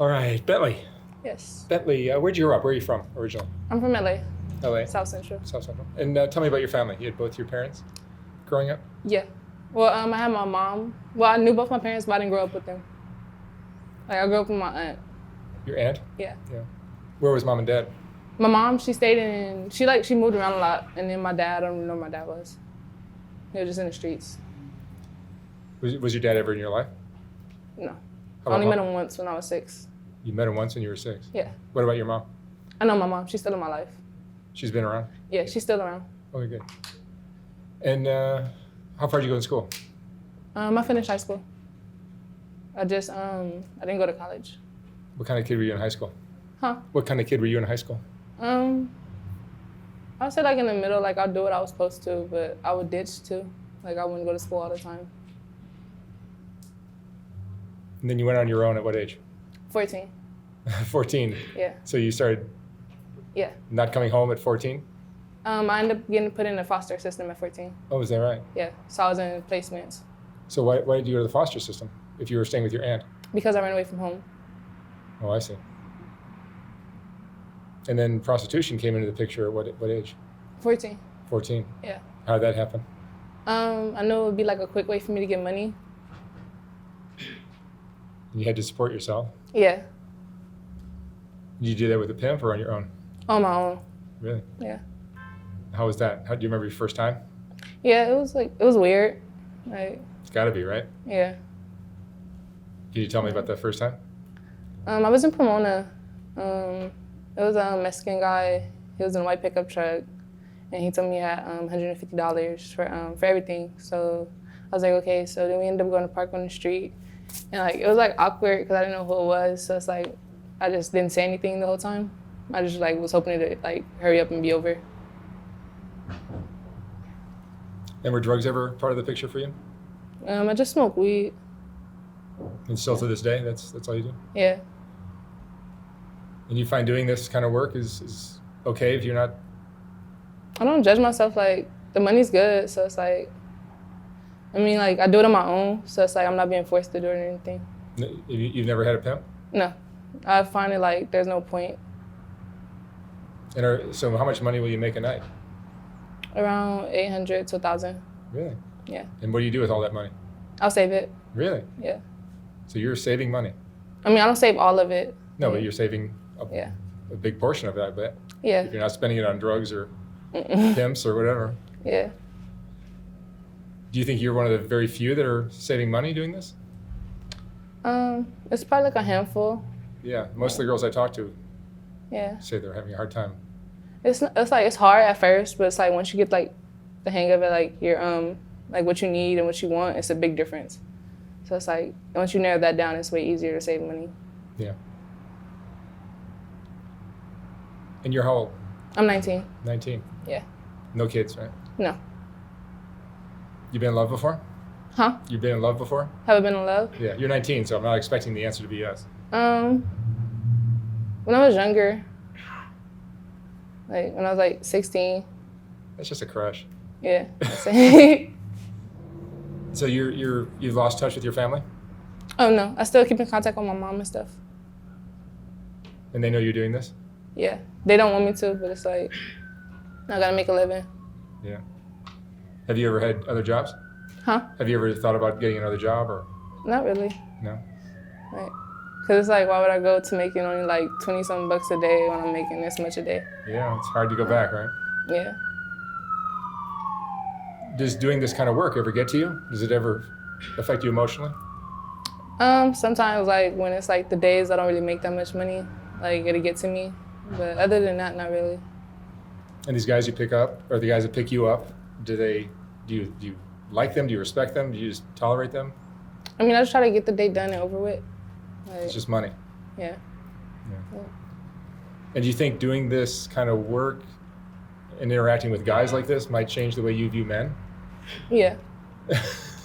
All right, Bentley. Yes. Bentley, where'd you grow up? Where are you from originally? I'm from LA, LA? South Central. South Central. And tell me about your family. You had both your parents growing up? Yeah. Well, I had my mom. Well, I knew both my parents, but I didn't grow up with them. Like, I grew up with my aunt. Your aunt? Yeah. Yeah. Where was mom and dad? My mom, she stayed in, she moved around a lot. And then my dad, I don't even know where my dad was. He was just in the streets. Was your dad ever in your life? No. How I only about met him once when I was 6. You met him once when you were 6? Yeah. What about your mom? I know my mom. She's still in my life. She's been around? Yeah, she's still around. Okay, good. And how far did you go to school? I finished high school. I didn't go to college. What kind of kid were you in high school? Huh? What kind of kid were you in high school? I would say like in the middle, like I'll do what I was supposed to, but I would ditch too. Like I wouldn't go to school all the time. And then you went on your own at what age? 14. 14. Yeah. So you started Yeah. not coming home at 14? I ended up getting put in the foster system at 14. Oh, is that right? Yeah. So I was in placements So why did you go to the foster system if you were staying with your aunt? because I ran away from home. Oh, I see. And then prostitution came into the picture at what age? 14. 14. Yeah. How did that happen? I knew it would be like a quick way for me to get money. You had to support yourself. Yeah. Did you do that with a pimp or on your own? On my own. Really? Yeah. How was that? Do you remember your first time? Yeah. It was weird. Like, It's got to be, right? yeah. Can you tell me about that first time? I was in Pomona. It was a Mexican guy. He was in a white pickup truck, and he told me he had $150 for everything. So I was like, okay. So then we ended up going to park on the street, and like it was like awkward because I didn't know who it was. So it's like I just didn't say anything the whole time. I just like was hoping to like hurry up and be over. And were drugs ever part of the picture for you? I just smoke weed. And still to this day, that's all you do? Yeah. And you find doing this kind of work is okay if you're not? I don't judge myself. Like the money's good, so it's like. I mean, like I do it on my own, so it's like I'm not being forced to do it or anything. You've never had a pimp? No, I find it like there's no point. And so how much money will you make a night? Around 800 to 1,000. Really? Yeah. And what do you do with all that money? I'll save it. Really? Yeah. So you're saving money? I mean, I don't save all of it. No, but you're saving Yeah. a big portion of it, I bet. Yeah. If you're not spending it on drugs or pimps or whatever. Yeah. Do you think you're one of the very few that are saving money doing this? It's probably like a handful. Yeah, most of the girls I talk to Yeah. say they're having a hard time. It's like it's hard at first, but it's like once you get like the hang of it, like you're like what you need and what you want, it's a big difference. So it's like once you narrow that down, it's way easier to save money. Yeah. And you're how old? I'm 19. 19? Yeah. No kids, right? No. You been in love before? Huh? You've been in love before? Have I been in love? Yeah, you're 19, so I'm not expecting the answer to be yes. When I was younger, like when I was like 16. That's just a crush. Yeah. That's it. So you've lost touch with your family? Oh no, I still keep in contact with my mom and stuff. And they know you're doing this? Yeah, they don't want me to, but it's like I gotta make a living. Yeah. Have you ever had other jobs? Huh? Have you ever thought about getting another job or? Not really. No? Like, cause it's like, why would I go to making only like 20-something bucks a day when I'm making this much a day? Yeah, it's hard to go back, right? Yeah. Does doing this kind of work ever get to you? Does it ever affect you emotionally? Sometimes like when it's like the days I don't really make that much money, like it'll get to me. But other than that, not really. And these guys you pick up, or the guys that pick you up, do you like them? Do you respect them? Do you just tolerate them? I mean, I just try to get the day done and over with. Like, It's just money. Yeah. Yeah. And do you think doing this kind of work and interacting with guys like this might change the way you view men? Yeah.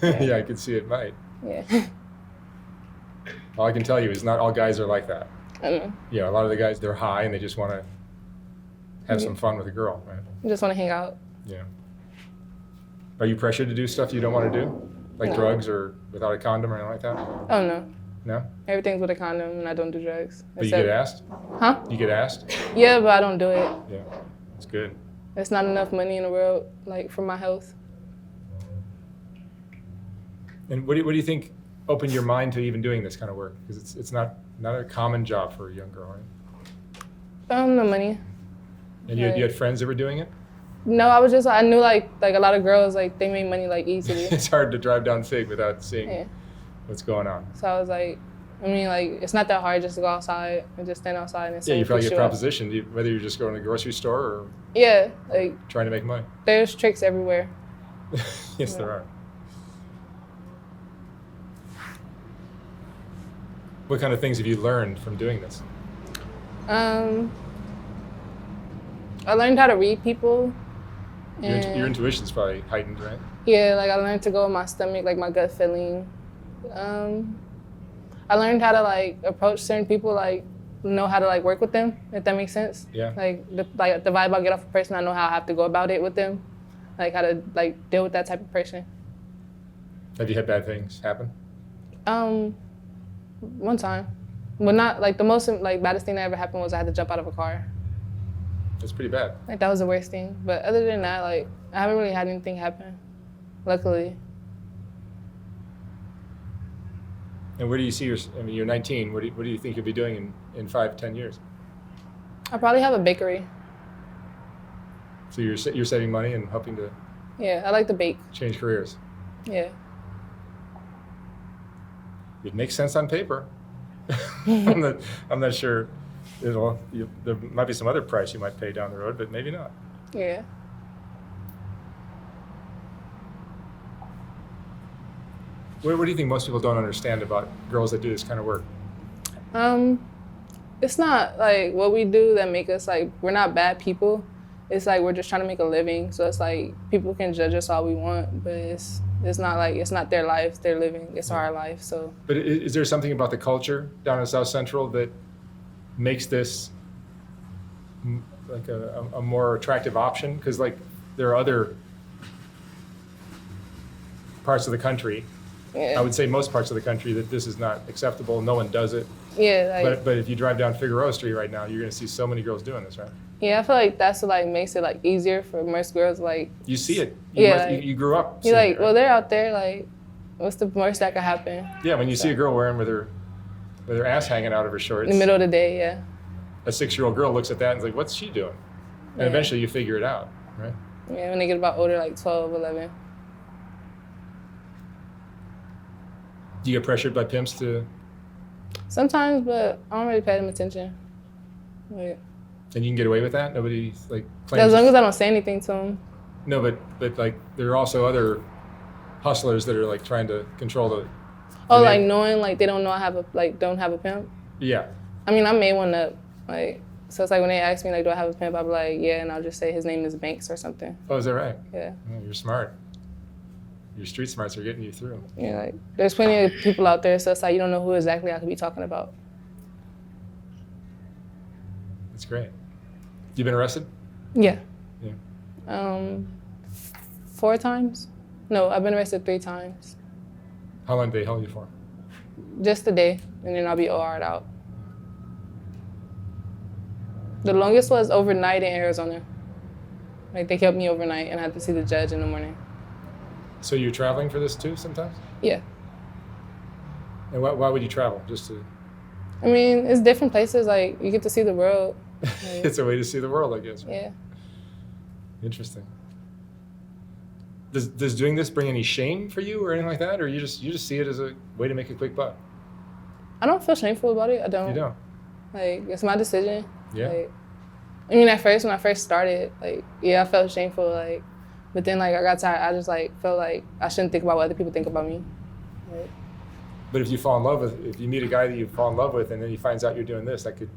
Yeah, I could see it might. Yeah. All I can tell you is not all guys are like that. I don't know. Yeah, a lot of the guys, they're high and they just want to have some fun with a girl, right? I just want to hang out. Yeah. Are you pressured to do stuff you don't want to do? Like No. drugs or without a condom or anything like that? Oh no. No? Everything's with a condom, and I don't do drugs. But you get asked? Huh? You get asked? Yeah, but I don't do it. Yeah, that's good. There's not enough money in the world, like, for my health. And what do you think opened your mind to even doing this kind of work? Because it's not a common job for a young girl, right? The money. And you had friends that were doing it? No, I knew like a lot of girls, like, they made money like easily. It's hard to drive down Fig without seeing what's going on. So I was like, I mean, like, it's not that hard just to go outside and just stand outside and you probably get propositioned, whether you're just going to the grocery store or like trying to make money. There's tricks everywhere. Yes, there are. What kind of things have you learned from doing this? I learned how to read people. Your intuition's probably heightened, right? Yeah, like I learned to go with my stomach, like my gut feeling. I learned how to like approach certain people, like know how to like work with them, if that makes sense. Yeah. Like the vibe I get off a person, I know how I have to go about it with them, like how to like deal with that type of person. Have you had bad things happen? One time, but not like the most like baddest thing that ever happened was I had to jump out of a car. That's pretty bad. Like that was the worst thing. But other than that, like I haven't really had anything happen, luckily. And where do you see you're 19. What do you think you'll be doing in 5-10 years? I probably have a bakery. So you're saving money and helping to. Yeah, I like to bake. Change careers. Yeah. It makes sense on paper. I'm not sure. There might be some other price you might pay down the road, but maybe not. Yeah. What do you think most people don't understand about girls that do this kind of work? It's not like what we do that make us like we're not bad people. It's like we're just trying to make a living. So it's like people can judge us all we want, but it's not like it's not their life they're living. It's our life. So. But is there something about the culture down in South Central that makes this like a more attractive option? Because like there are other parts of the country. Yeah. I would say most parts of the country that this is not acceptable. No one does it. Yeah. Like, but if you drive down Figueroa Street right now, you're going to see so many girls doing this, right? Yeah, I feel like that's what like makes it like easier for most girls. Like you see it. You grew up. You're like, well, they're out there. Like, what's the worst that could happen? Yeah, when you see a girl wearing with her ass hanging out of her shorts. In the middle of the day, yeah. A 6-year-old girl looks at that and is like, what's she doing? And eventually you figure it out, right? Yeah, when they get about older, like 12, 11. Do you get pressured by pimps to? Sometimes, but I don't really pay them attention. Like, and you can get away with that? Nobody like claims. As long as I don't say anything to them. No, but like there are also other hustlers that are like trying to control the. Like knowing like they don't know don't have a pimp. Yeah. I mean, I made one up. Like, so it's like when they ask me like, do I have a pimp? I'll be like, yeah, and I'll just say his name is Banks or something. Oh, is that right? Yeah. Oh, you're smart. Your street smarts are getting you through. Yeah, like there's plenty of people out there, so it's like you don't know who exactly I could be talking about. That's great. You been arrested? Yeah. Yeah. 4 times? No, I've been arrested 3 times. How long did they hold you for? Just a day, and then I'll be OR'd out. The longest was overnight in Arizona. Like they kept me overnight, and I had to see the judge in the morning. So you're traveling for this too sometimes? Yeah. And why would you travel? Just to? I mean, it's different places. Like you get to see the world. Like, it's a way to see the world, I guess. Right? Yeah. Interesting. Does doing this bring any shame for you or anything like that, or you just see it as a way to make a quick buck? I don't feel shameful about it. I don't. You don't? Like it's my decision. Yeah. Like, I mean, at first when I first started, like I felt shameful. Like, but then like I got tired. I just like felt like I shouldn't think about what other people think about me. Like, but if you meet a guy that you fall in love with, and then he finds out you're doing this, that could.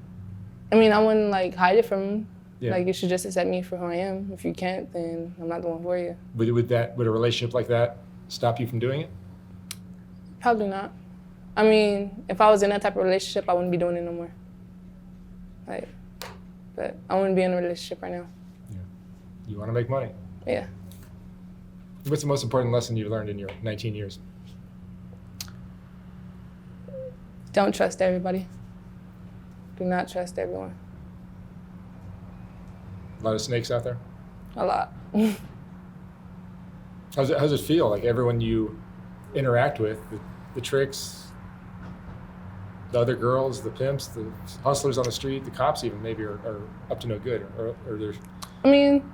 I mean, I wouldn't like hide it from him. Yeah. Like you should just accept me for who I am. If you can't, then I'm not the one for you. Would a relationship like that stop you from doing it? Probably not. I mean, if I was in that type of relationship, I wouldn't be doing it no more. Like, but I wouldn't be in a relationship right now. Yeah. You want to make money. Yeah. What's the most important lesson you've learned in your 19 years? Don't trust everybody. Do not trust everyone. A lot of snakes out there. A lot. How's it feel? Like everyone you interact with, the tricks, the other girls, the pimps, the hustlers on the street, the cops even maybe are up to no good, or there's. I mean,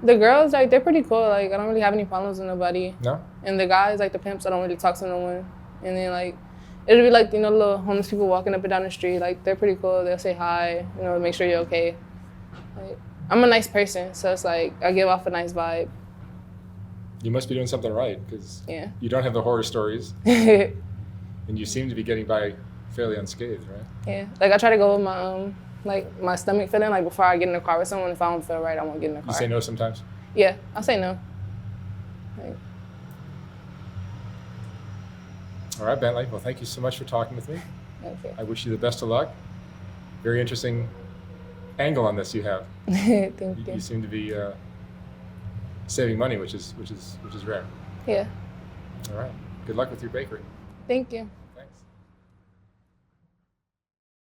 the girls, like, they're pretty cool. Like, I don't really have any problems with nobody. No? And the guys, like the pimps, I don't really talk to no one. And then, like, it'll be like, you know, little homeless people walking up and down the street. Like, they're pretty cool. They'll say hi, you know, make sure you're okay. Like, I'm a nice person, so it's like I give off a nice vibe. You must be doing something right, because Yeah. you don't have the horror stories, and you seem to be getting by fairly unscathed, right? Yeah. Like, I try to go with my my stomach feeling. Like, before I get in the car with someone, if I don't feel right, I won't get in the car. You say no sometimes? Yeah, I say no. Like, All right, Bentley. Well, thank you so much for talking with me. okay. I wish you the best of luck. Very interesting angle on this you have. Thank You you. seem to be saving money, which is rare. Yeah. All right. Good luck with your bakery. Thank you.